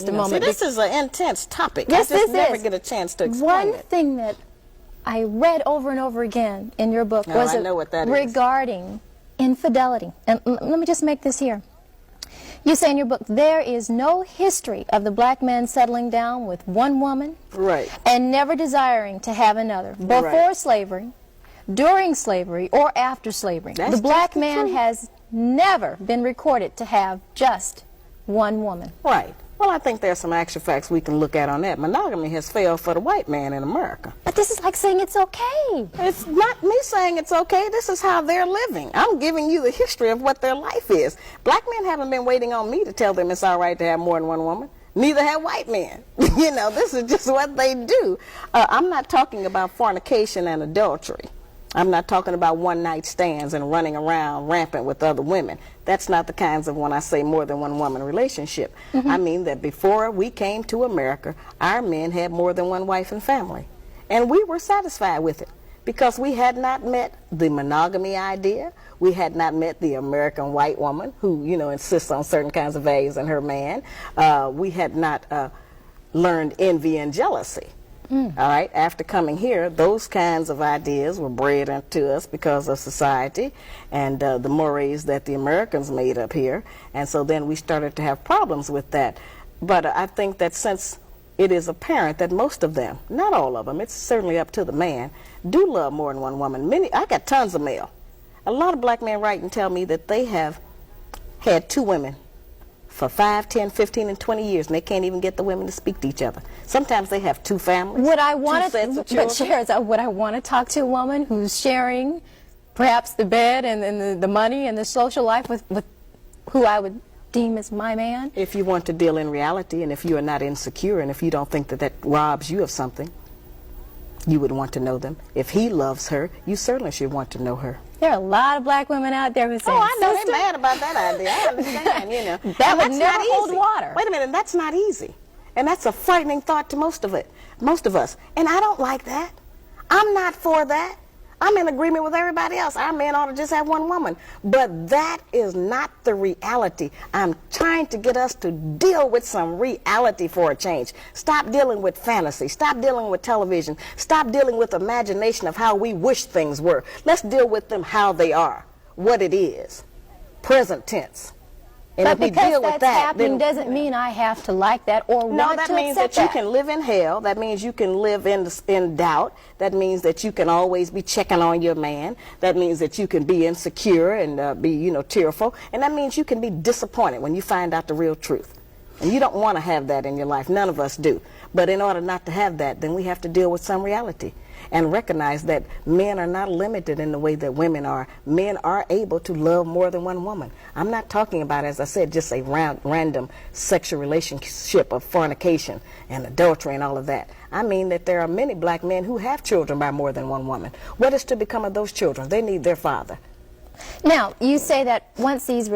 See, this is an intense topic. Yes, I just never get a chance to explain One thing that I read over and over again in your book was regarding infidelity. And let me just make this here. You say in your book, there is no history of the black man settling down with one woman and never desiring to have another, before slavery, during slavery, or after slavery. The black man has never been recorded to have just one woman. Well, I think there's some actual facts we can look at on that. Monogamy has failed for the white man in America. But this is like saying it's okay. It's not me saying it's okay. This is how they're living. I'm giving you the history of what their life is. Black men haven't been waiting on me to tell them it's all right to have more than one woman. Neither have white men. You know, this is just what they do. I'm not talking about fornication and adultery. I'm not talking about one-night stands and running around rampant with other women. That's not the kinds of, when I say more than one woman relationship. I mean that before we came to America, our men had more than one wife and family. And we were satisfied with it because we had not met the monogamy idea. We had not met the American white woman who, you know, insists on certain kinds of values in her man. We had not learned envy and jealousy. All right, after coming here, those kinds of ideas were bred into us because of society and the mores that the Americans made up here, and so then we started to have problems with that. But I think that since it is apparent that most of them, not all of them, it's certainly up to the man, do love more than one woman. I got tons of mail. A lot of black men write and tell me that they have had two women for 5, 10, 15, and 20 years, and they can't even get the women to speak to each other. Sometimes they have two families, would I want two sets of children. But Shaharazad, would I want to talk to a woman who's sharing perhaps the bed and the money and the social life with who I would deem as my man? If you want to deal in reality, and if you are not insecure, and if you don't think that that robs you of something, you would want to know them. If he loves her, you certainly should want to know her. There are a lot of black women out there who say, "Oh, I know they're mad about that idea. I understand, you know." That would never hold water. Wait a minute, that's not easy. And that's a frightening thought to most of us. And I don't like that. I'm not for that. I'm in agreement with everybody else. Our men ought to just have one woman. But that is not the reality. I'm trying to get us to deal with some reality for a change. Stop dealing with fantasy. Stop dealing with television. Stop dealing with imagination of how we wish things were. Let's deal with them how they are, what it is, present tense. And but if we because deal that's with that, happening doesn't mean I have to like that or want to accept that. No, that means that you can live in hell. That means you can live in doubt. That means that you can always be checking on your man. That means that you can be insecure and be, you know, tearful. And that means you can be disappointed when you find out the real truth. And you don't want to have that in your life. None of us do. But in order not to have that, then we have to deal with some reality and recognize that men are not limited in the way that women are. Men are able to love more than one woman. I'm not talking about, as I said, just a random sexual relationship of fornication and adultery and all of that. I mean that there are many black men who have children by more than one woman. What is to become of those children? They need their father. Now, you say that once these